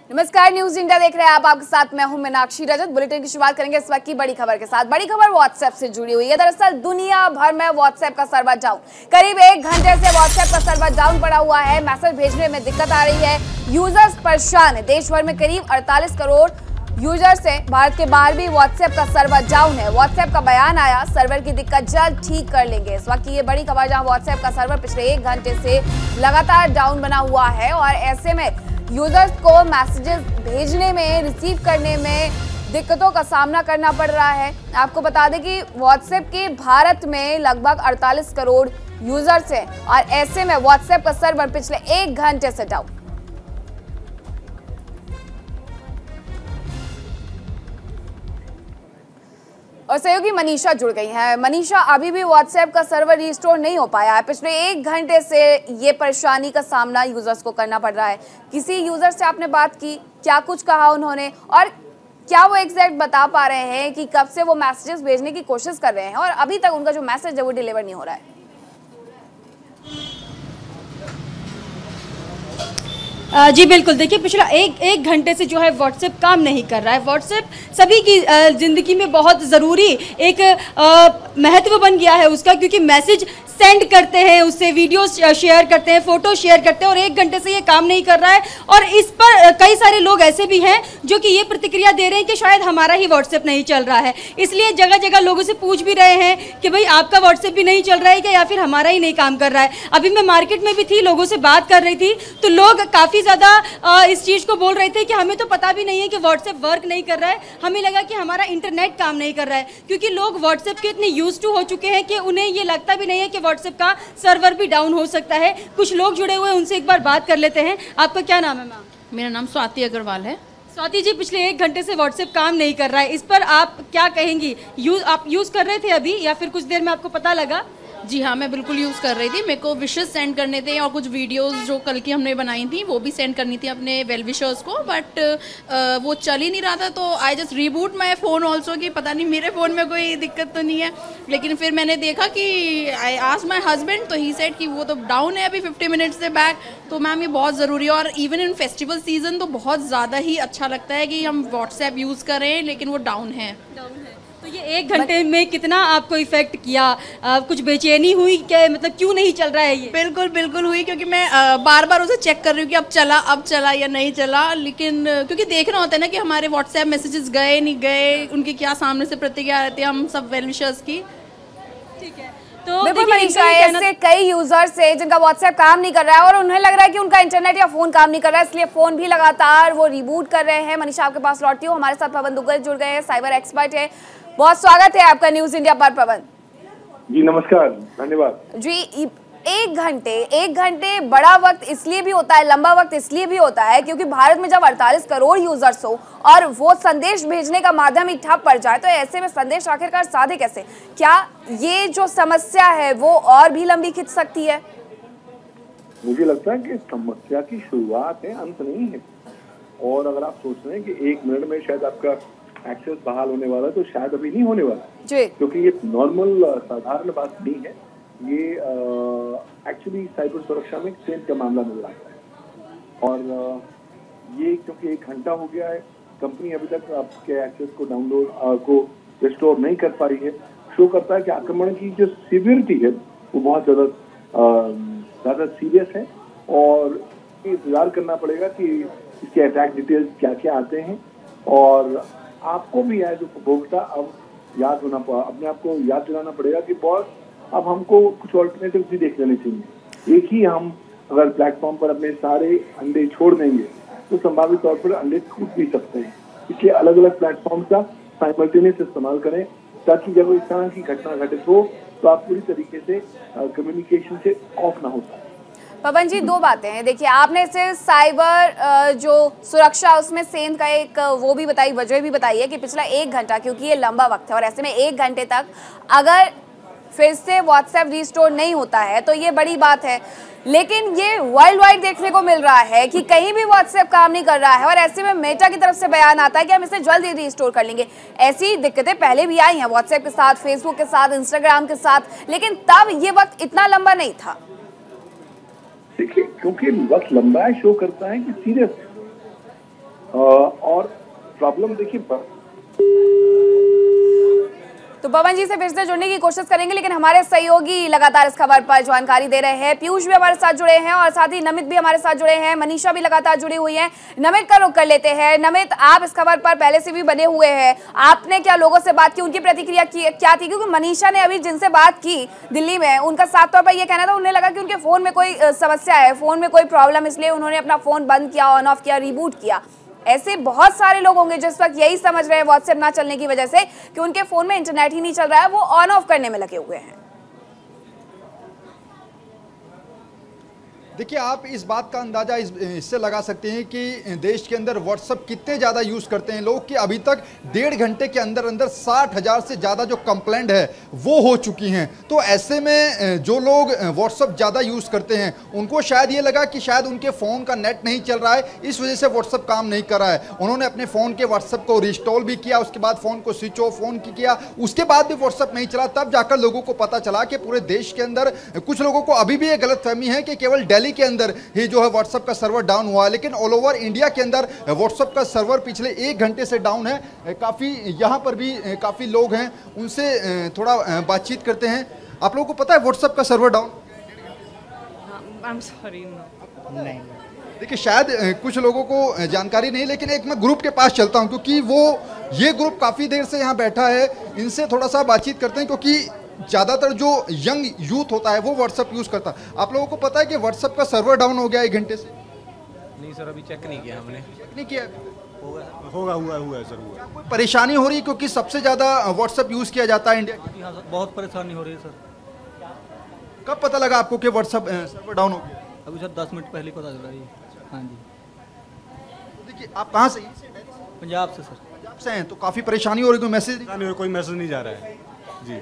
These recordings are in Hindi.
नमस्कार, न्यूज इंडिया देख रहे हैं आप। आपके साथ मैं हूं मीनाक्षी रजत। बुलेटिन की शुरुआत करेंगे इस वक्त की बड़ी खबर के साथ। बड़ी खबर व्हाट्सएप से जुड़ी हुई है। दरअसल दुनिया भर में व्हाट्सएप का सर्वर डाउन, करीब 1 घंटे से व्हाट्सएप का सर्वर डाउन पड़ा हुआ है। मैसेज भेजने में दिक्कत आ रही है, यूजर्स परेशान है। देश भर में करीब 48 करोड़ यूजर्स हैं। भारत के बाहर भी व्हाट्सएप का सर्वर डाउन है। व्हाट्सएप का बयान आया, सर्वर की दिक्कत जल्द ठीक कर लेंगे। इस वक्त की ये बड़ी खबर, जहां व्हाट्सएप का सर्वर पिछले 1 घंटे से लगातार डाउन बना हुआ है और ऐसे में यूजर्स को मैसेजेस भेजने में, रिसीव करने में दिक्कतों का सामना करना पड़ रहा है। आपको बता दें कि व्हाट्सएप के भारत में लगभग 48 करोड़ यूजर्स हैं और ऐसे में व्हाट्सएप का सर्वर पिछले 1 घंटे से डाउन। और सहयोगी मनीषा जुड़ गई हैं। मनीषा, अभी भी व्हाट्सएप का सर्वर रिस्टोर नहीं हो पाया है। पिछले 1 घंटे से ये परेशानी का सामना यूजर्स को करना पड़ रहा है। किसी यूजर से आपने बात की, क्या कुछ कहा उन्होंने, और क्या वो एग्जैक्ट बता पा रहे हैं कि कब से वो मैसेजेस भेजने की कोशिश कर रहे हैं और अभी तक उनका जो मैसेज है वो डिलीवर नहीं हो रहा है? जी बिल्कुल, देखिए पिछला एक घंटे से जो है व्हाट्सएप काम नहीं कर रहा है। व्हाट्सएप सभी की ज़िंदगी में बहुत ज़रूरी एक महत्व बन गया है उसका, क्योंकि मैसेज सेंड करते हैं, उससे वीडियो शेयर करते हैं, फ़ोटो शेयर करते हैं और 1 घंटे से ये काम नहीं कर रहा है। और इस पर कई सारे लोग ऐसे भी हैं जो कि ये प्रतिक्रिया दे रहे हैं कि शायद हमारा ही व्हाट्सएप नहीं चल रहा है। इसलिए जगह जगह लोगों से पूछ भी रहे हैं कि भाई आपका व्हाट्सएप भी नहीं चल रहा है क्या, या फिर हमारा ही नहीं काम कर रहा है। अभी मैं मार्केट में भी थी, लोगों से बात कर रही थी, तो लोग काफ़ी ज़्यादा इस चीज़ को बोल रहे थे कि हमें तो पता भी नहीं है कि व्हाट्सएप वर्क नहीं कर रहा है, हमें लगा कि हमारा इंटरनेट काम नहीं कर रहा है। क्योंकि लोग व्हाट्सएप के इतने यूज्ड टू हो चुके हैं कि उन्हें ये लगता भी नहीं है कि व्हाट्सएप का सर्वर भी डाउन हो सकता है। कुछ लोग जुड़े हुए हैं, उनसे एक बार बात कर लेते हैं। आपका क्या नाम है मैम? मेरा नाम स्वाति अग्रवाल है। स्वाति जी, पिछले 1 घंटे से व्हाट्सएप काम नहीं कर रहा है, इस पर आप क्या कहेंगी? आप यूज़ कर रहे थे अभी या फिर कुछ देर में आपको पता लगा? जी हाँ, मैं बिल्कुल यूज़ कर रही थी। मेरे को विशेस सेंड करने थे और कुछ वीडियोस जो कल की हमने बनाई थी वो भी सेंड करनी थी अपने वेल विशर्स को, बट वो चल ही नहीं रहा था। तो I just reboot my phone also कि पता नहीं मेरे फ़ोन में कोई दिक्कत तो नहीं है। लेकिन फिर मैंने देखा कि आई आस्क्ड माय हस्बैंड, तो ही सेड कि वो तो डाउन है अभी 50 मिनट्स से बैक। तो मैम ये बहुत ज़रूरी है और इवन इन फेस्टिवल सीजन तो बहुत ज़्यादा ही अच्छा लगता है कि हम व्हाट्सएप यूज़ करें, लेकिन वो डाउन है। तो ये 1 घंटे में कितना आपको इफेक्ट किया? कुछ बेचैनी हुई क्या, मतलब क्यों नहीं चल रहा है ये? बिल्कुल हुई, क्योंकि मैं बार बार उसे चेक कर रही हूँ कि अब चला या नहीं चला। लेकिन क्योंकि देखना होता है ना कि हमारे व्हाट्सएप मैसेजेस गए नहीं गए, उनकी क्या सामने से प्रतिक्रिया रहती है हम सब वेल विशर्स की। ठीक है, तो बिल्कुल मनीषा, ऐसे कई यूजर्स हैं जिनका व्हाट्सएप काम नहीं कर रहा है और उन्हें लग रहा है कि उनका इंटरनेट या फोन काम नहीं कर रहा है, इसलिए फोन भी लगातार वो रिबूट कर रहे हैं। मनीषा, आपके पास लौटती हूँ। हमारे साथ पवन दुग्गल जुड़ गए हैं, साइबर एक्सपर्ट है। बहुत स्वागत है आपका न्यूज इंडिया पर पवन जी। नमस्कार, धन्यवाद जी। 1 घंटे बड़ा वक्त इसलिए भी होता है, लंबा वक्त इसलिए भी होता है क्योंकि भारत में जब 48 करोड़ यूजर्स हो और वो संदेश भेजने का माध्यम ही ठप पड़ जाए, तो ऐसे में संदेश आखिरकार साधे कैसे? क्या ये जो समस्या है वो और भी लंबी खिंच सकती है? मुझे लगता है कि समस्या की शुरुआत है, अंत नहीं है। और अगर आप सोच रहे हैं कि 1 मिनट में शायद आपका एक्सेस बहाल होने वाला है, तो शायद अभी नहीं होने वाला जी, क्योंकि ये नॉर्मल साधारण बात नहीं है। ये एक्चुअली साइबर सुरक्षा में सेंध का मामला नजर आता है। और ये क्योंकि 1 घंटा हो गया है, कंपनी अभी तक आपके एक्सेस को डाउनलोड को रिस्टोर नहीं कर पा रही है। शो करता है कि आक्रमण की जो सीवियरिटी है वो बहुत ज़्यादा सीरियस है और इंतजार करना पड़ेगा कि इसके अटैक डिटेल्स क्या क्या आते हैं। और आपको भी एज उपभोक्ता अब अपने आप को याद दिलाना पड़ेगा कि बॉस, अब हमको कुछ ऑल्टरनेटिव भी देख लेने चाहिए। एक ही हम अगर प्लेटफॉर्म पर अपने सारे अंडे छोड़ देंगे तो संभावित तौर पर अंडे टूट भी सकते हैं। इसलिए अलग अलग प्लेटफॉर्म का साइमल्टेनियस इस्तेमाल करें ताकि जब इस तरह की घटना घटित हो तो आप पूरी तरीके से कम्युनिकेशन से ऑफ ना हो पाए। पवन जी, 2 बातें हैं। देखिए, आपने इसे साइबर जो सुरक्षा उसमें सेंध का एक वो भी बताई, वजह भी बताई है कि पिछला 1 घंटा, क्योंकि ये लंबा वक्त है और ऐसे में 1 घंटे तक अगर फिर से व्हाट्सएप रिस्टोर नहीं होता है तो ये बड़ी बात है। लेकिन ये वर्ल्ड वाइड देखने को मिल रहा है कि कहीं भी व्हाट्सएप काम नहीं कर रहा है और ऐसे में मेटा की तरफ से बयान आता है कि हम इसे जल्द ही रिस्टोर कर लेंगे। ऐसी दिक्कतें पहले भी आई हैं व्हाट्सएप के साथ, फेसबुक के साथ, इंस्टाग्राम के साथ, लेकिन तब ये वक्त इतना लंबा नहीं था। देखिए, क्योंकि वक्त लंबा है, शो करता है कि सीरियस प्रॉब्लम देखिए तो पवन जी से फिर से जुड़ने की कोशिश करेंगे, लेकिन हमारे सहयोगी लगातार इस खबर पर जानकारी दे रहे हैं। पीयूष भी हमारे साथ जुड़े हैं और साथ ही नमित भी हमारे साथ जुड़े हैं, मनीषा भी लगातार जुड़ी हुई है। नमित का रुख कर लेते हैं। नमित, आप इस खबर पर पहले से भी बने हुए हैं, आपने क्या लोगों से बात की, उनकी प्रतिक्रिया क्या थी? क्योंकि मनीषा ने अभी जिनसे बात की दिल्ली में, उनका साफ तौर पर यह कहना था, उन्हें लगा कि उनके फोन में कोई समस्या है, फोन में कोई प्रॉब्लम, इसलिए उन्होंने अपना फोन बंद किया, ऑन ऑफ किया, रिबूट किया। ऐसे बहुत सारे लोग होंगे जिस वक्त यही समझ रहे हैं व्हाट्सएप ना चलने की वजह से कि उनके फोन में इंटरनेट ही नहीं चल रहा है, वो ऑन ऑफ करने में लगे हुए हैं। देखिए, आप इस बात का अंदाजा इससे लगा सकते हैं कि देश के अंदर व्हाट्सएप कितने ज़्यादा यूज़ करते हैं लोग, कि अभी तक 1.5 घंटे के अंदर अंदर 60,000 से ज़्यादा जो कंप्लेंट है वो हो चुकी हैं। तो ऐसे में जो लोग व्हाट्सएप ज़्यादा यूज़ करते हैं उनको शायद ये लगा कि शायद उनके फ़ोन का नेट नहीं चल रहा है, इस वजह से व्हाट्सएप काम नहीं कर रहा है। उन्होंने अपने फ़ोन के व्हाट्सएप को रिस्टॉल भी किया, उसके बाद फ़ोन को स्विच ऑफ फोन किया, उसके बाद भी व्हाट्सएप नहीं चला। तब जाकर लोगों को पता चला कि पूरे देश के अंदर कुछ लोगों को अभी भी ये गलतफहमी है कि केवल दिल्ली के अंदर ही जो है व्हाट्सएप का सर्वर डाउन हुआ है, लेकिन ऑल ओवर इंडिया के अंदर व्हाट्सएप का सर्वर पिछले 1 घंटे से डाउन है। काफ़ी यहाँ पर भी काफ़ी लोग हैं, उनसे थोड़ा बातचीत करते हैं। आप लोगों को पता है व्हाट्सएप का server down? I am sorry, नहीं। देखिए, शायद कुछ लोगों को जानकारी नहीं, लेकिन एक मैं ग्रुप के पास चलता हूँ, क्योंकि ये ग्रुप काफ़ी देर से यहाँ बैठा है, इनसे थोड़ा सा बातचीत करते हैं, क्योंकि ज़्यादातर जो यंग यूथ होता है वो व्हाट्सएप यूज़ करता है। आप लोगों को पता है कि व्हाट्सएप का सर्वर डाउन हो गया 1 घंटे से? नहीं सर, अभी चेक नहीं किया हमने। चेक नहीं किया? हुआ है सर। हुआ कोई परेशानी हो रही है, क्योंकि सबसे ज़्यादा व्हाट्सएप यूज़ किया जाता है इंडिया में? हाँ सर, बहुत परेशानी हो रही है सर। कब पता लगा आपको कि व्हाट्सएप सर्वर डाउन हो गया? अभी सर 10 मिनट पहले पता चला। हाँ जी। देखिए, आप कहाँ से? पंजाब से सर। पंजाब से हैं, तो काफ़ी परेशानी हो रही, कोई मैसेज नहीं? कोई मैसेज नहीं जा रहा है जी।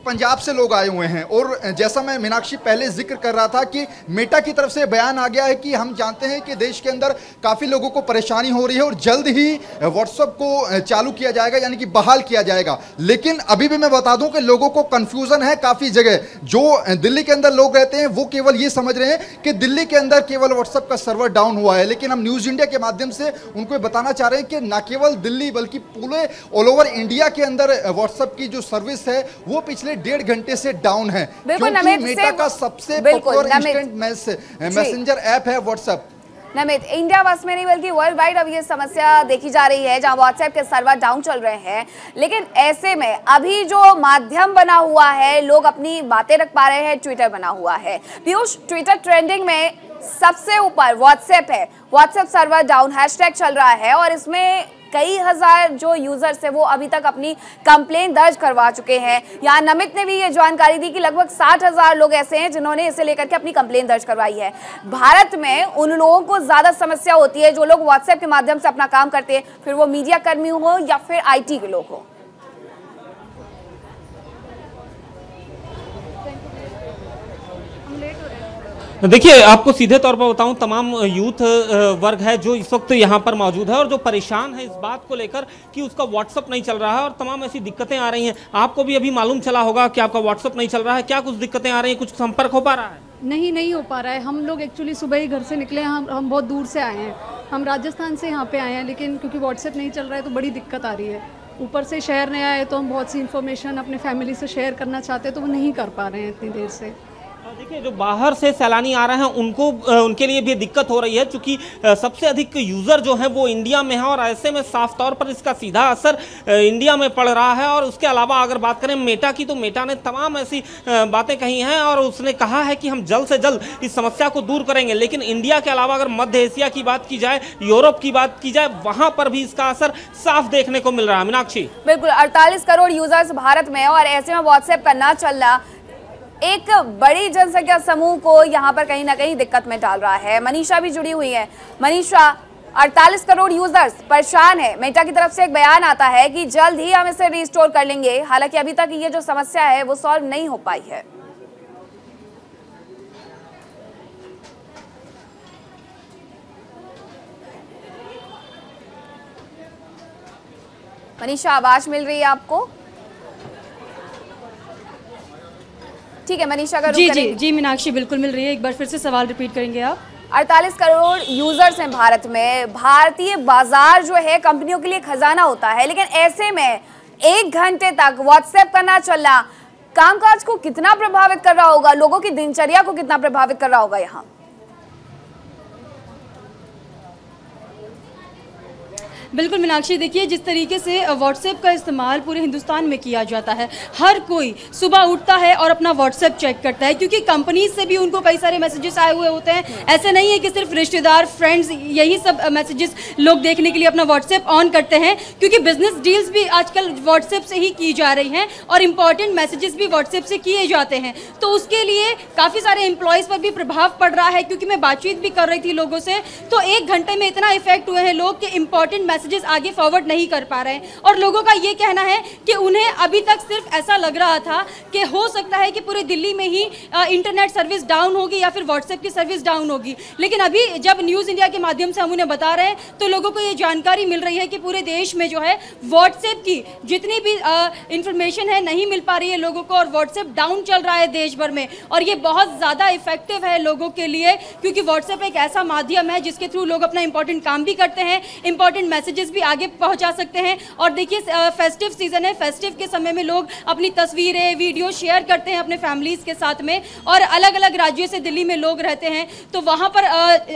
पंजाब से लोग आए हुए हैं, और जैसा मैं मीनाक्षी पहले जिक्र कर रहा था कि मेटा की तरफ से बयान आ गया है कि हम जानते हैं कि देश के अंदर काफ़ी लोगों को परेशानी हो रही है और जल्द ही व्हाट्सएप को चालू किया जाएगा, यानी कि बहाल किया जाएगा। लेकिन अभी भी मैं बता दूं कि लोगों को कंफ्यूजन है काफ़ी जगह। जो दिल्ली के अंदर लोग रहते हैं वो केवल ये समझ रहे हैं कि दिल्ली के अंदर केवल व्हाट्सएप का सर्वर डाउन हुआ है, लेकिन हम न्यूज़ इंडिया के माध्यम से उनको बताना चाह रहे हैं कि न केवल दिल्ली बल्कि पूरे ऑल ओवर इंडिया के अंदर व्हाट्सएप की जो सर्विस है वो पिछले 1.5 घंटे से डाउन है, क्योंकि मेटा का सबसे पॉपुलर इंस्टेंट मैसेंजर ऐप है व्हाट्सएप। नमित, इंडिया बस में नहीं बल्कि वर्ल्ड वाइड अब ये समस्या देखी जा रही है, जहां व्हाट्सएप के सर्वर डाउन चल रहे हैं। लेकिन ऐसे में अभी जो माध्यम बना हुआ है, लोग अपनी बातें रख पा रहे हैं, ट्विटर बना हुआ है। पीयूष, ट्विटर ट्रेंडिंग में सबसे ऊपर व्हाट्सएप है, व्हाट्सएप सर्वर डाउन हैशटैग चल रहा है, और इसमें कई हजार जो यूजर्स है वो अभी तक अपनी कंप्लेंट दर्ज करवा चुके हैं। यहाँ नमित ने भी ये जानकारी दी कि लगभग 60,000 लोग ऐसे हैं जिन्होंने इसे लेकर के अपनी कंप्लेंट दर्ज करवाई है। भारत में उन लोगों को ज्यादा समस्या होती है जो लोग व्हाट्सएप के माध्यम से अपना काम करते हैं, फिर वो मीडिया कर्मी हो या फिर IT के लोग हो। देखिए, आपको सीधे तौर पर बताऊं, तमाम यूथ वर्ग है जो इस वक्त यहाँ पर मौजूद है और जो परेशान है इस बात को लेकर कि उसका व्हाट्सअप नहीं चल रहा है, और तमाम ऐसी दिक्कतें आ रही हैं। आपको भी अभी मालूम चला होगा कि आपका व्हाट्सअप नहीं चल रहा है, क्या कुछ दिक्कतें आ रही हैं, कुछ संपर्क हो पा रहा है? नहीं हो पा रहा है। हम लोग एक्चुअली सुबह ही घर से निकले हैं, हम बहुत दूर से आए हैं, हम राजस्थान से यहाँ पे आए हैं, लेकिन क्योंकि व्हाट्सएप नहीं चल रहा है तो बड़ी दिक्कत आ रही है। ऊपर से शहर नया है तो हम बहुत सी इन्फॉर्मेशन अपने फैमिली से शेयर करना चाहते हैं तो वो नहीं कर पा रहे हैं इतनी देर से। देखिए, जो बाहर से सैलानी आ रहे हैं उनके लिए भी दिक्कत हो रही है, क्योंकि सबसे अधिक यूज़र जो है वो इंडिया में है, और ऐसे में साफ तौर पर इसका सीधा असर इंडिया में पड़ रहा है। और उसके अलावा अगर बात करें मेटा की, तो मेटा ने तमाम ऐसी बातें कही हैं और उसने कहा है कि हम जल्द से जल्द इस समस्या को दूर करेंगे। लेकिन इंडिया के अलावा अगर मध्य एशिया की बात की जाए, यूरोप की बात की जाए, वहाँ पर भी इसका असर साफ देखने को मिल रहा है। मीनाक्षी, बिल्कुल, 48 करोड़ यूजर्स भारत में, और ऐसे में व्हाट्सएप का ना चलना एक बड़ी जनसंख्या समूह को यहाँ पर कहीं ना कहीं दिक्कत में डाल रहा है। मनीषा भी जुड़ी हुई है। मनीषा, 48 करोड़ यूजर्स परेशान है। मेटा की तरफ से एक बयान आता है कि जल्द ही हम इसे रिस्टोर कर लेंगे, हालांकि अभी तक ये जो समस्या है वो सॉल्व नहीं हो पाई है। मनीषा, आवाज मिल रही है आपको? ठीक है मनीषा, अगर जी मीनाक्षी, बिल्कुल मिल रही है। एक बार फिर से सवाल रिपीट करेंगे आप? 48 करोड़ यूजर्स हैं भारत में। भारतीय बाजार जो है कंपनियों के लिए खजाना होता है, लेकिन ऐसे में 1 घंटे तक व्हाट्सएप का ना चलना कामकाज को कितना प्रभावित कर रहा होगा, लोगों की दिनचर्या को कितना प्रभावित कर रहा होगा। यहाँ बिल्कुल मीनाक्षी, देखिए जिस तरीके से व्हाट्सएप का इस्तेमाल पूरे हिंदुस्तान में किया जाता है, हर कोई सुबह उठता है और अपना व्हाट्सएप चेक करता है, क्योंकि कंपनी से भी उनको कई सारे मैसेजेस आए हुए होते हैं। ऐसे नहीं है कि सिर्फ रिश्तेदार, फ्रेंड्स, यही सब मैसेजेस लोग देखने के लिए अपना व्हाट्सएप ऑन करते हैं, क्योंकि बिजनेस डील्स भी आजकल व्हाट्सएप से ही की जा रही हैं और इंपॉर्टेंट मैसेजेस भी व्हाट्सएप से किए जाते हैं। तो उसके लिए काफ़ी सारे एम्प्लॉयज़ पर भी प्रभाव पड़ रहा है, क्योंकि मैं बातचीत भी कर रही थी लोगों से, तो 1 घंटे में इतना इफेक्ट हुए हैं लोग कि इंपॉर्टेंट मैसेजेस आगे फॉरवर्ड नहीं कर पा रहे हैं। और लोगों का ये कहना है कि उन्हें अभी तक सिर्फ ऐसा लग रहा था कि हो सकता है कि पूरे दिल्ली में ही इंटरनेट सर्विस डाउन होगी या फिर व्हाट्सएप की सर्विस डाउन होगी, लेकिन अभी जब न्यूज़ इंडिया के माध्यम से हम उन्हें बता रहे हैं तो लोगों को ये जानकारी मिल रही है कि पूरे देश में जो है व्हाट्सएप की जितनी भी इंफॉर्मेशन है नहीं मिल पा रही है लोगों को, और व्हाट्सएप डाउन चल रहा है देश भर में। और ये बहुत ज़्यादा इफेक्टिव है लोगों के लिए, क्योंकि व्हाट्सएप एक ऐसा माध्यम है जिसके थ्रू लोग अपना इंपॉर्टेंट काम भी करते हैं, इंपॉर्टेंट मैसेजेस भी आगे पहुंचा सकते हैं। और देखिए फेस्टिव सीजन है, फेस्टिव के समय में लोग अपनी तस्वीरें, वीडियो शेयर करते हैं अपने फैमिलीज के साथ में, और अलग अलग राज्यों से दिल्ली में लोग रहते हैं तो वहां पर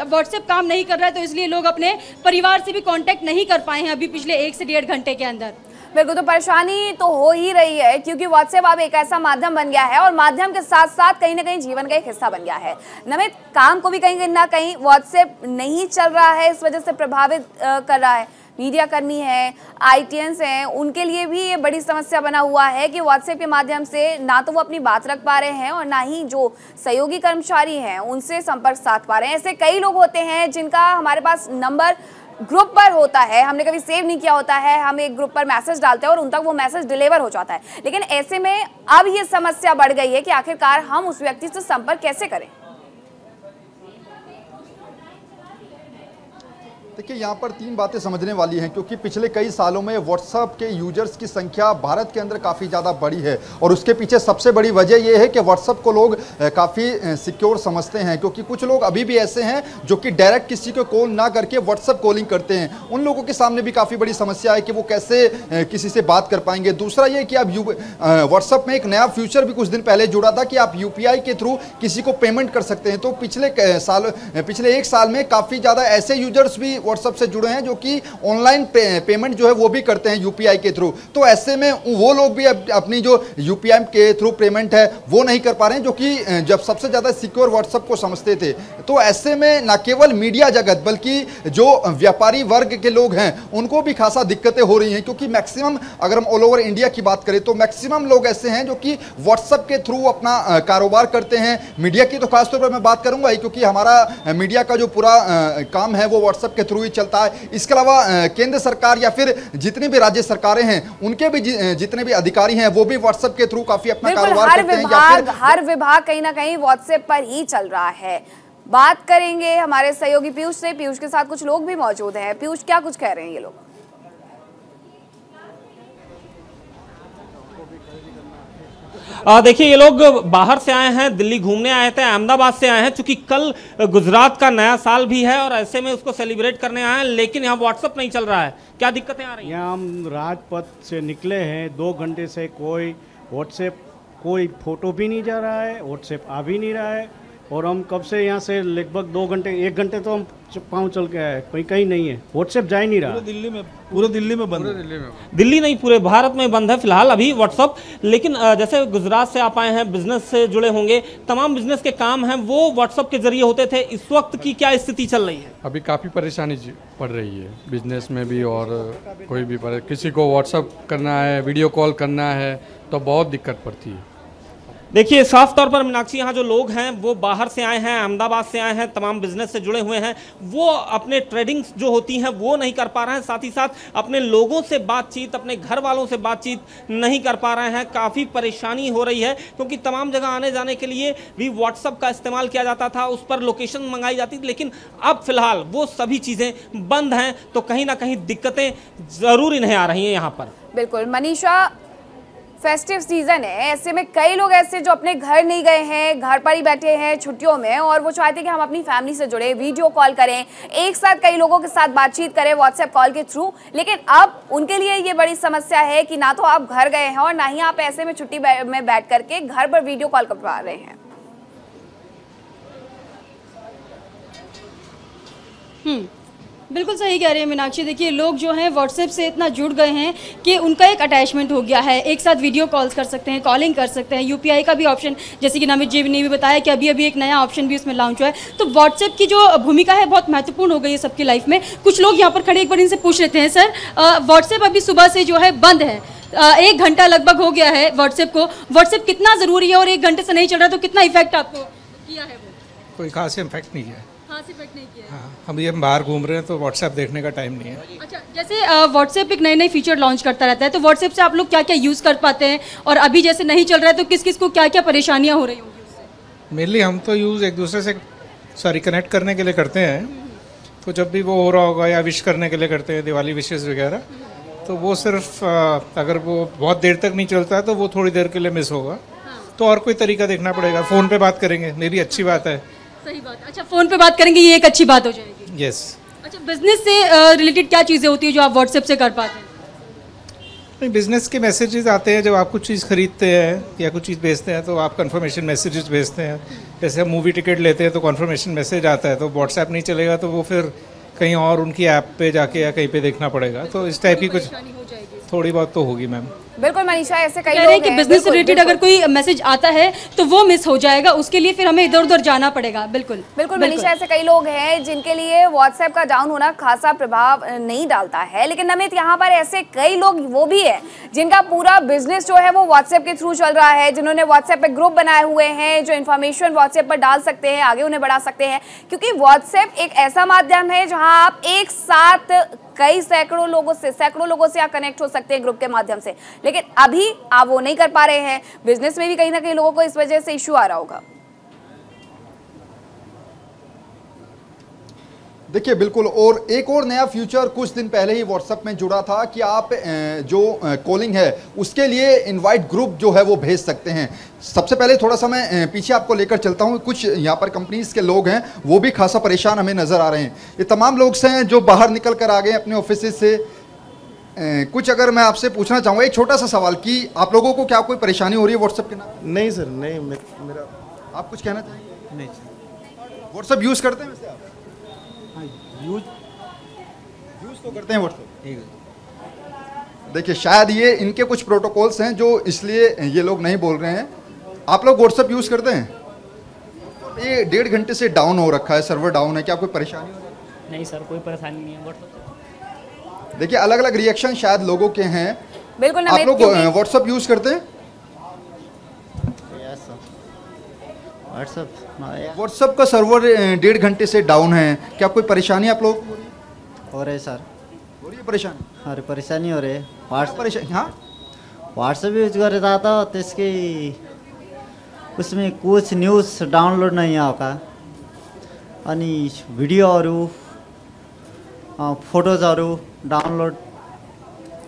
व्हाट्सएप काम नहीं कर रहा है, तो इसलिए लोग अपने परिवार से भी कांटेक्ट नहीं कर पाए हैं अभी पिछले 1 से 1.5 घंटे के अंदर। बिल्कुल, तो परेशानी तो हो ही रही है, क्योंकि व्हाट्सएप अब एक ऐसा माध्यम बन गया है और माध्यम के साथ साथ कहीं ना कहीं जीवन का एक हिस्सा बन गया है। नमित, काम को भी कहीं ना कहीं व्हाट्सएप नहीं चल रहा है, इस वजह से प्रभावित कर रहा है। मीडिया कर्मी हैं, आईटीएंस हैं, उनके लिए भी ये बड़ी समस्या बना हुआ है कि व्हाट्सएप के माध्यम से ना तो वो अपनी बात रख पा रहे हैं और ना ही जो सहयोगी कर्मचारी हैं उनसे संपर्क साध पा रहे हैं। ऐसे कई लोग होते हैं जिनका हमारे पास नंबर ग्रुप पर होता है, हमने कभी सेव नहीं किया होता है, हम एक ग्रुप पर मैसेज डालते हैं और उन तक वो मैसेज डिलीवर हो जाता है, लेकिन ऐसे में अब ये समस्या बढ़ गई है कि आखिरकार हम उस व्यक्ति से संपर्क कैसे करें। देखिए, यहाँ पर 3 बातें समझने वाली हैं, क्योंकि पिछले कई सालों में व्हाट्सएप के यूजर्स की संख्या भारत के अंदर काफ़ी ज़्यादा बढ़ी है, और उसके पीछे सबसे बड़ी वजह यह है कि व्हाट्सएप को लोग काफ़ी सिक्योर समझते हैं, क्योंकि कुछ लोग अभी भी ऐसे हैं जो कि डायरेक्ट किसी को कॉल ना करके व्हाट्सएप कॉलिंग करते हैं। उन लोगों के सामने भी काफ़ी बड़ी समस्या है कि वो कैसे किसी से बात कर पाएंगे। दूसरा ये कि अब व्हाट्सएप में एक नया फीचर भी कुछ दिन पहले जुड़ा था कि आप UPI के थ्रू किसी को पेमेंट कर सकते हैं। तो पिछले 1 साल में काफ़ी ज़्यादा ऐसे यूजर्स भी व्हाट्सएप से जुड़े हैं जो कि ऑनलाइन पेमेंट जो है वो भी करते हैं UPI के थ्रू। तो ऐसे में वो लोग भी अपनी जो UPI के थ्रू पेमेंट है वो नहीं कर पा रहे हैं, जो कि जब सबसे ज़्यादा सिक्योर व्हाट्सएप को समझते थे। तो ऐसे में न केवल मीडिया जगत बल्कि जो व्यापारी वर्ग के लोग हैं उनको भी खासा दिक्कतें हो रही हैं, क्योंकि मैक्सिमम अगर हम ऑल ओवर इंडिया की बात करें तो मैक्सिमम लोग ऐसे हैं जो कि व्हाट्सएप के थ्रू अपना कारोबार करते हैं। मीडिया की तो खासतौर पर मैं बात करूंगा ही, क्योंकि हमारा मीडिया का जो पूरा काम है वो व्हाट्सएप के थ्रू ही चलता है। इसके अलावा केंद्र सरकार या फिर जितनी भी राज्य सरकारें हैं उनके भी जितने भी अधिकारी हैं वो भी व्हाट्सएप के थ्रू काफी अपना कारोबार करते हैं। हर विभाग कहीं ना कहीं व्हाट्सएप पर ही चल रहा है। बात करेंगे हमारे सहयोगी पीयूष से। पीयूष के साथ कुछ लोग भी मौजूद हैं। पीयूष, क्या कुछ कह रहे हैं ये लोग? देखिए, ये लोग बाहर से आए हैं, दिल्ली घूमने आए थे, अहमदाबाद से आए हैं, चूंकि कल गुजरात का नया साल भी है और ऐसे में उसको सेलिब्रेट करने आए हैं, लेकिन यहाँ व्हाट्सएप नहीं चल रहा है। क्या दिक्कतें आ रही हैं? यहाँ हम राजपथ से निकले हैं, 2 घंटे से कोई व्हाट्सएप, कोई फोटो भी नहीं जा रहा है, व्हाट्सएप आ भी नहीं रहा है, और हम कब से यहाँ से लगभग 2 घंटे 1 घंटे तो हम पाँव चल के आए, कहीं नहीं है, व्हाट्सएप जा ही नहीं रहा। पूरे दिल्ली में बंद है। दिल्ली नहीं, पूरे भारत में बंद है फिलहाल अभी व्हाट्सएप। लेकिन जैसे गुजरात से आप आए हैं, बिजनेस से जुड़े होंगे, तमाम बिजनेस के काम हैं वो व्हाट्सएप के जरिए होते थे। इस वक्त की क्या स्थिति चल रही है? अभी काफ़ी परेशानी पड़ रही है बिजनेस में भी, और कोई भी किसी को व्हाट्सएप करना है, वीडियो कॉल करना है तो बहुत दिक्कत पड़ती है। देखिए, साफ तौर पर मीनाक्षी, यहाँ जो लोग हैं वो बाहर से आए हैं, अहमदाबाद से आए हैं, तमाम बिजनेस से जुड़े हुए हैं, वो अपने ट्रेडिंग जो होती हैं वो नहीं कर पा रहे हैं, साथ ही साथ अपने लोगों से बातचीत, अपने घर वालों से बातचीत नहीं कर पा रहे हैं। काफ़ी परेशानी हो रही है, क्योंकि तमाम जगह आने जाने के लिए भी व्हाट्सएप का इस्तेमाल किया जाता था, उस पर लोकेशन मंगाई जाती थी, लेकिन अब फिलहाल वो सभी चीज़ें बंद हैं, तो कहीं ना कहीं दिक्कतें ज़रूर इन्हें आ रही हैं यहाँ पर। बिल्कुल। मनीषा, फेस्टिव सीजन है, ऐसे में कई लोग ऐसे जो अपने घर नहीं गए हैं, घर पर ही बैठे हैं छुट्टियों में, और वो चाहते हैं कि हम अपनी फैमिली से जुड़े, वीडियो कॉल करें, एक साथ कई लोगों के साथ बातचीत करें व्हाट्सएप कॉल के थ्रू। लेकिन अब उनके लिए ये बड़ी समस्या है कि ना तो आप घर गए हैं और ना ही आप ऐसे में छुट्टी में बैठ करके घर पर वीडियो कॉल कर पा रहे हैं। बिल्कुल सही कह रही है मीनाक्षी। देखिए, लोग जो हैं व्हाट्सएप से इतना जुड़ गए हैं कि उनका एक अटैचमेंट हो गया है, एक साथ वीडियो कॉल्स कर सकते हैं, कॉलिंग कर सकते हैं, यूपीआई का भी ऑप्शन, जैसे कि नमित जी ने भी बताया कि अभी एक नया ऑप्शन भी उसमें लॉन्च हुआ है। तो व्हाट्सएप की जो भूमिका है बहुत महत्वपूर्ण हो गई है सबकी लाइफ में। कुछ लोग यहाँ पर खड़े, एक बार इनसे पूछ लेते हैं। सर, व्हाट्सएप अभी सुबह से जो है बंद है, 1 घंटा लगभग हो गया है व्हाट्सएप को। व्हाट्सएप कितना ज़रूरी है और 1 घंटे से नहीं चल रहा तो कितना इफेक्ट आपको किया है? वो कोई खास इम्पैक्ट नहीं है। इफेक्ट नहीं किया। हाँ, हम ये बाहर घूम रहे हैं तो व्हाट्सएप देखने का टाइम नहीं है। अच्छा, जैसे व्हाट्सएप एक नए फीचर लॉन्च करता रहता है, तो व्हाट्सएप से आप लोग क्या क्या यूज़ कर पाते हैं, और अभी जैसे नहीं चल रहा है तो किस किस को क्या क्या परेशानियां हो रही होंगी उससे? मेनली हम तो यूज़ एक दूसरे से कनेक्ट करने के लिए करते हैं। तो जब भी वो हो रहा होगा या विश करने के लिए करते हैं, दिवाली विशेज़ वगैरह, तो वो सिर्फ अगर वो बहुत देर तक नहीं चलता है तो वो थोड़ी देर के लिए मिस होगा। तो और कोई तरीका देखना पड़ेगा। फ़ोन पे बात करेंगे, मेरी अच्छी बात है। सही बात। अच्छा, फ़ोन पे बात करेंगे, ये एक अच्छी बात हो जाएगी। यस। अच्छा, बिजनेस से रिलेटेड क्या चीज़ें होती है जो आप व्हाट्सएप से कर पाते हैं? नहीं, बिजनेस के मैसेजेस आते हैं जब आप कुछ चीज़ खरीदते हैं या कुछ चीज़ बेचते हैं तो आप कंफर्मेशन मैसेजेस भेजते हैं। जैसे हम मूवी टिकट लेते हैं तो कंफर्मेशन मैसेज आता है, तो व्हाट्सएप नहीं चलेगा तो वो फिर कहीं और उनकी ऐप पे जाके या कहीं पे देखना पड़ेगा। तो इस टाइप की कुछ थोड़ी बहुत तो होगी मैम। बिल्कुल मनीषा, ऐसे कई लोग हैं कि बिजनेस से रिलेटेड अगर कोई मैसेज आता है तो वो मिस हो जाएगा, उसके लिए फिर हमें इधर उधर जाना पड़ेगा। बिल्कुल मनीषा, ऐसे कई लोग हैं जिनके लिए व्हाट्सएप का डाउन होना खासा प्रभाव नहीं डालता है। लेकिन नमित, यहाँ पर ऐसे कई लोग वो भी है जिनका पूरा बिजनेस जो है वो व्हाट्सएप के थ्रू चल रहा है, जिन्होंने व्हाट्सएप पे ग्रुप बनाए हुए हैं, जो इन्फॉर्मेशन व्हाट्सएप पर डाल सकते हैं, आगे उन्हें बढ़ा सकते हैं। क्योंकि व्हाट्सएप एक ऐसा माध्यम है जहाँ आप एक साथ कई सैकड़ों लोगों से आप कनेक्ट हो सकते हैं ग्रुप के माध्यम से। लेकिन अभी आप वो नहीं कर पा रहे हैं। बिजनेस में भी कहीं ना कहीं लोगों को इस वजह से इश्यू आ रहा होगा। देखिए, बिल्कुल। और एक और नया फीचर कुछ दिन पहले ही व्हाट्सएप में जुड़ा था कि आप जो कॉलिंग है उसके लिए इनवाइट ग्रुप जो है वो भेज सकते हैं। सबसे पहले थोड़ा सा मैं पीछे आपको लेकर चलता हूं। कुछ यहाँ पर कंपनीज के लोग हैं वो भी खासा परेशान हमें नज़र आ रहे हैं। ये तमाम लोग से हैं जो बाहर निकल कर आ गए अपने ऑफिस से। कुछ अगर मैं आपसे पूछना चाहूँगा, एक छोटा सा सवाल कि आप लोगों को क्या कोई परेशानी हो रही है व्हाट्सएप के नाम? नहीं सर, नहीं। मेरा आप कुछ कहना चाहेंगे? नहीं सर। व्हाट्सएप यूज़ करते हैं वैसे आप? यूज तो करते हैं व्हाट्सएप। देखिए, शायद ये इनके कुछ प्रोटोकॉल्स हैं जो इसलिए ये लोग नहीं बोल रहे हैं। आप लोग व्हाट्सएप यूज़ करते हैं? ये 1.5 घंटे से डाउन हो रखा है, सर्वर डाउन है, क्या कोई परेशानी हो रही है? नहीं सर, कोई परेशानी नहीं है व्हाट्सएप। देखिए, अलग अलग रिएक्शन शायद लोगों के हैं। बिल्कुल। आप लोग व्हाट्सएप यूज़ करते हैं? व्हाट्सएप का सर्वर 1.5 घंटे से डाउन है, क्या कोई परेशानी आप लोग हो रही है? सर, हो रही है परेशानी? अरे परेशानी हो रही है। व्हाट्सएप व्हाट्सएप यूज कर रहा था तो इसकी उसमें कुछ न्यूज़ डाउनलोड नहीं होगा अनि भिडियोहरू फोटोजहरू डाउनलोड।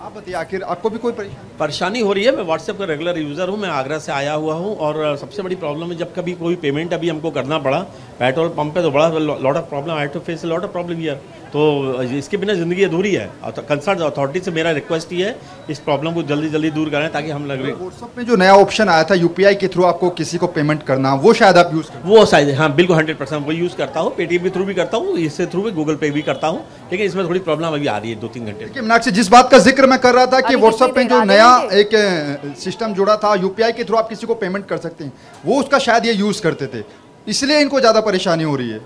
आप बताइए, आखिर आपको भी कोई परेशानी हो रही है? मैं व्हाट्सएप का रेगुलर यूज़र हूँ, मैं आगरा से आया हुआ हूँ। और सबसे बड़ी प्रॉब्लम है जब कभी कोई पेमेंट अभी हमको करना पड़ा पेट्रोल पंप पे, तो बड़ा lot of problem, I to face lot of problem here. तो इसके बिना ज़िंदगी अधूरी है। कंसर्न अथॉरिटी से मेरा रिक्वेस्ट ही है इस प्रॉब्लम को जल्दी जल्दी दूर करें ताकि हम लग रहे। व्हाट्सएप में जो नया ऑप्शन आया था यूपीआई के थ्रू आपको किसी को पेमेंट करना, वो शायद आप यूज़ करते हैं? वो शायद, हाँ बिल्कुल 100% वो यूज़ करता हूँ। पेटीएम के थ्रू भी करता हूँ, इससे थ्रू भी गूगल पे भी करता हूँ। लेकिन इसमें थोड़ी प्रॉब्लम अभी आ रही है 2-3 घंटे। मीनाक्षी, जिस बात का जिक्र मैं कर रहा था कि व्हाट्सएप में जो नया एक सिस्टम जुड़ा था यूपीआई के थ्रू आप किसी को पेमेंट कर सकते हैं, वो उसका शायद ये यूज़ करते थे, इसलिए इनको ज़्यादा परेशानी हो रही है।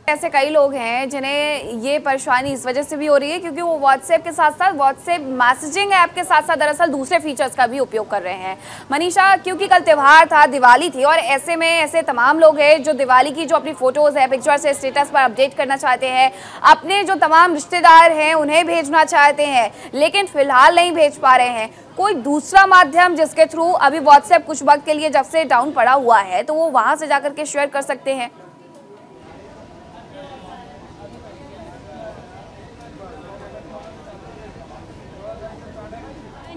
ऐसे कई लोग हैं जिन्हें ये परेशानी इस वजह से भी हो रही है क्योंकि वो व्हाट्सएप के साथ साथ व्हाट्सएप मैसेजिंग ऐप के साथ साथ दरअसल दूसरे फीचर्स का भी उपयोग कर रहे हैं। मनीषा, क्योंकि कल त्यौहार था, दिवाली थी, और ऐसे में ऐसे तमाम लोग हैं जो दिवाली की जो अपनी फोटोज़ है, पिक्चर्स है, स्टेटस पर अपडेट करना चाहते हैं, अपने जो तमाम रिश्तेदार हैं उन्हें भेजना चाहते हैं, लेकिन फिलहाल नहीं भेज पा रहे हैं। कोई दूसरा माध्यम जिसके थ्रू अभी व्हाट्सएप कुछ वक्त के लिए जब से डाउन पड़ा हुआ है तो वो वहाँ से जाकर के शेयर कर सकते हैं।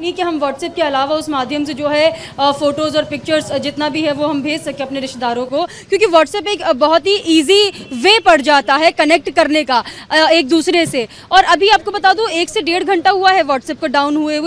नहीं कि हम व्हाट्सएप के अलावा उस माध्यम से जो है फ़ोटोज़ और पिक्चर्स जितना भी है वो हम भेज सकें अपने रिश्तेदारों को, क्योंकि व्हाट्सएप एक बहुत ही इजी वे पड़ जाता है कनेक्ट करने का एक दूसरे से। और अभी आपको बता दूं 1 से 1.5 घंटा हुआ है व्हाट्सएप को डाउन हुए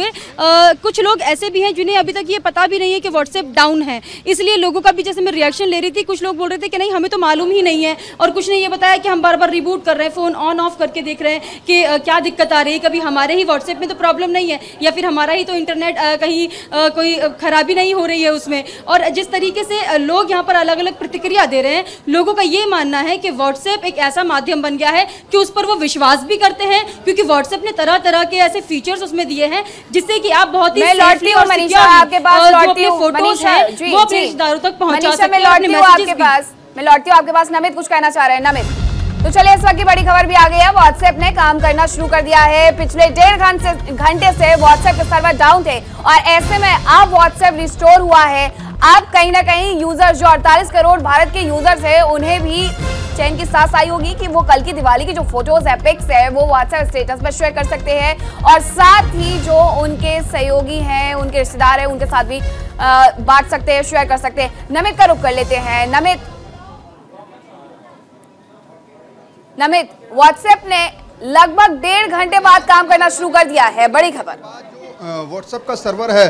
कुछ लोग ऐसे भी हैं जिन्हें अभी तक ये पता भी नहीं है कि व्हाट्सएप डाउन है, इसलिए लोगों का भी जैसे मैं रिएक्शन ले रही थी, कुछ लोग बोल रहे थे कि नहीं हमें तो मालूम ही नहीं है, और कुछ ने ये बताया कि हम बार बार रिबूट कर रहे हैं, फ़ोन ऑन ऑफ करके देख रहे हैं कि क्या दिक्कत आ रही है, कभी हमारे ही व्हाट्सएप में तो प्रॉब्लम नहीं है या फिर हमारा ही तो इंटरनेट कहीं कोई खराबी नहीं हो रही है उसमें। और जिस तरीके से लोग यहाँ पर अलग अलग प्रतिक्रिया दे रहे हैं, लोगों का ये मानना है कि व्हाट्सएप एक ऐसा माध्यम बन गया है कि उस पर वो विश्वास भी करते हैं, क्योंकि व्हाट्सएप ने तरह तरह के ऐसे फीचर्स उसमें दिए हैं जिससे कि आप बहुत ही लौटती हूँ मनीषा आपके पास, लौटती हूँ फोटोज हैं वो अपने रिश्तेदारों तक पहुंचा सकते हैं। मैं लौटती हूँ आपके पास। नमित कुछ कहना चाह रहे हैं? नमित, तो चलिए इस वक्त की बड़ी खबर भी आ गई है। व्हाट्सएप ने काम करना शुरू कर दिया है। पिछले 1.5 घंटे से व्हाट्सएप के सर्वर डाउन थे और ऐसे में अब व्हाट्सएप रिस्टोर हुआ है। अब कहीं ना कहीं यूजर्स जो 48 करोड़ भारत के यूजर्स है उन्हें भी चैन की सांस आई होगी कि वो कल की दिवाली की जो फोटोज है, पिक्स है, वो व्हाट्सएप स्टेटस पर शेयर कर सकते हैं और साथ ही जो उनके सहयोगी हैं, उनके रिश्तेदार हैं, उनके साथ भी बांट सकते हैं, शेयर कर सकते हैं। नमित का रुख कर लेते हैं। नमित, व्हाट्सएप ने लगभग 1.5 घंटे बाद काम करना शुरू कर दिया है। बड़ी खबर, व्हाट्सएप का सर्वर है,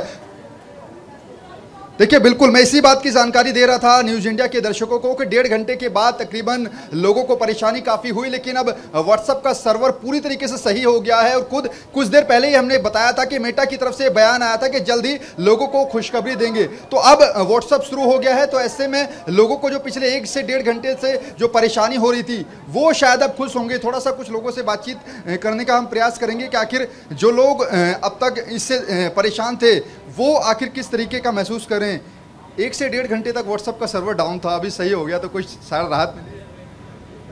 देखिए बिल्कुल मैं इसी बात की जानकारी दे रहा था न्यूज़ इंडिया के दर्शकों को कि 1.5 घंटे के बाद तकरीबन लोगों को परेशानी काफ़ी हुई, लेकिन अब व्हाट्सएप का सर्वर पूरी तरीके से सही हो गया है। और खुद कुछ देर पहले ही हमने बताया था कि मेटा की तरफ से बयान आया था कि जल्दी लोगों को खुशखबरी देंगे, तो अब व्हाट्सएप शुरू हो गया है। तो ऐसे में लोगों को जो पिछले 1 से 1.5 घंटे से जो परेशानी हो रही थी वो शायद अब खुश होंगे। थोड़ा सा कुछ लोगों से बातचीत करने का हम प्रयास करेंगे कि आखिर जो लोग अब तक इससे परेशान थे वो आखिर किस तरीके का महसूस करें। 1 से 1.5 घंटे तक व्हाट्सएप का सर्वर डाउन था, अभी सही हो गया, तो कुछ सारा राहत मिली?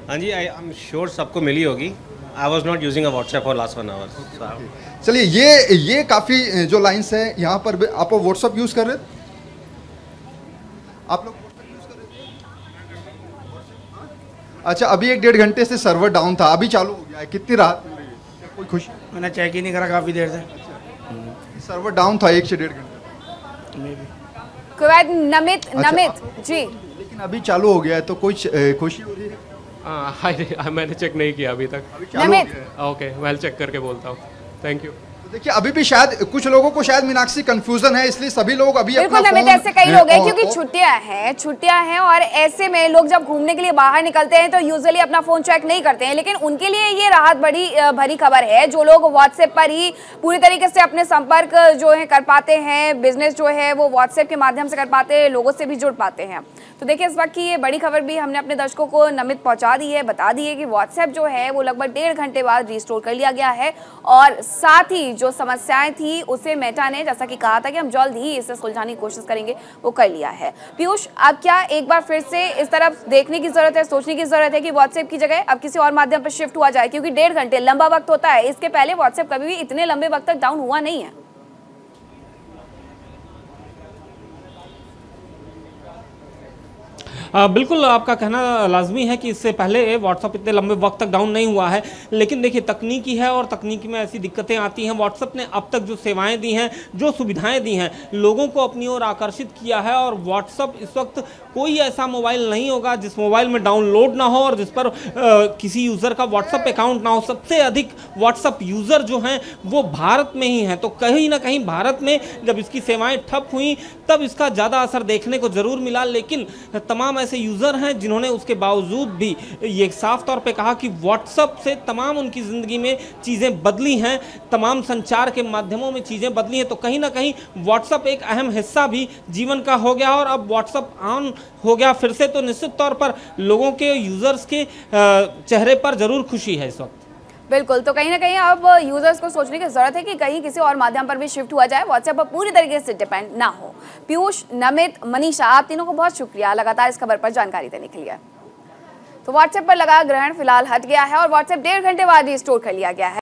हाँ जी, आई एम श्योर सबको मिली होगी। I was not using a WhatsApp for last 1 hour. चलिए ये काफ़ी जो लाइन्स है यहाँ पर आप व्हाट्सएप यूज़ कर रहे थे? आप लोग अच्छा, अभी 1-1.5 घंटे से सर्वर डाउन था, अभी चालू हो गया है, कितनी राहत मिल रही है? कोई खुशी? मैंने चेक ही नहीं करा काफ़ी देर से। सर्वर डाउन था 1 से 1.5 घंटे। नमित जी, लेकिन अभी चालू हो गया है, तो कुछ खुशी हो रही है? मैंने चेक नहीं किया अभी तक। ओके, वेल चेक करके बोलता हूँ। Thank you. देखिए अभी भी शायद कुछ लोगों को शायद मीनाक्षी कंफ्यूजन है, इसलिए सभी लोग अभी बिल्कुल नमित ऐसे कई लोग हैं क्योंकि छुट्टियां हैं और ऐसे में लोग जब घूमने के लिए बाहर निकलते हैं तो यूजुअली अपना फोन चेक नहीं करते हैं, लेकिन उनके लिए ये राहत बड़ी भरी खबर है जो लोग व्हाट्सएप पर ही पूरी तरीके से अपने संपर्क जो है कर पाते हैं, बिजनेस जो है वो व्हाट्सएप के माध्यम से कर पाते हैं, लोगों से भी जुड़ पाते हैं। तो देखिए इस वक्त की ये बड़ी खबर भी हमने अपने दर्शकों को नमित पहुंचा दी है, बता दी है कि व्हाट्सएप जो है वो लगभग 1.5 घंटे बाद रिस्टोर कर लिया गया है और साथ ही जो समस्याएं थी उसे मेटा ने जैसा कि कहा था कि हम जल्द ही इसे सुलझाने की कोशिश करेंगे, वो कर लिया है। पीयूष, अब क्या एक बार फिर से इस तरफ देखने की जरूरत है, सोचने की जरूरत है कि व्हाट्सएप की जगह अब किसी और माध्यम पर शिफ्ट हुआ जाए, क्योंकि 1.5 घंटे लंबा वक्त होता है, इसके पहले व्हाट्सएप कभी भी इतने लंबे वक्त तक डाउन हुआ नहीं है। बिल्कुल आपका कहना लाजमी है कि इससे पहले व्हाट्सअप इतने लंबे वक्त तक डाउन नहीं हुआ है, लेकिन देखिए तकनीकी है और तकनीकी में ऐसी दिक्कतें आती हैं। व्हाट्सअप ने अब तक जो सेवाएं दी हैं, जो सुविधाएं दी हैं, लोगों को अपनी ओर आकर्षित किया है और व्हाट्सअप इस वक्त कोई ऐसा मोबाइल नहीं होगा जिस मोबाइल में डाउनलोड ना हो और जिस पर किसी यूज़र का व्हाट्सअप अकाउंट ना हो। सबसे अधिक व्हाट्सअप यूज़र जो हैं वो भारत में ही हैं, तो कहीं ना कहीं भारत में जब इसकी सेवाएं ठप हुई तब इसका ज़्यादा असर देखने को ज़रूर मिला, लेकिन तमाम ऐसे यूज़र हैं जिन्होंने उसके बावजूद भी ये साफ तौर पे कहा कि व्हाट्सएप से तमाम उनकी ज़िंदगी में चीज़ें बदली हैं, तमाम संचार के माध्यमों में चीज़ें बदली हैं। तो कहीं ना कहीं व्हाट्सएप एक अहम हिस्सा भी जीवन का हो गया और अब व्हाट्सएप ऑन हो गया फिर से, तो निश्चित तौर पर लोगों के यूज़र्स के चेहरे पर ज़रूर खुशी है इस वक्त। बिल्कुल, तो कहीं ना कहीं अब यूजर्स को सोचने की जरूरत है कि कहीं किसी और माध्यम पर भी शिफ्ट हुआ जाए, व्हाट्सएप पर पूरी तरीके से डिपेंड ना हो। पीयूष, नमित, मनीषा, आप तीनों को बहुत शुक्रिया लगातार इस खबर पर जानकारी देने के लिए। तो व्हाट्सएप पर लगा ग्रहण फिलहाल हट गया है और व्हाट्सएप 1.5 घंटे बाद रिस्टोर कर लिया गया है।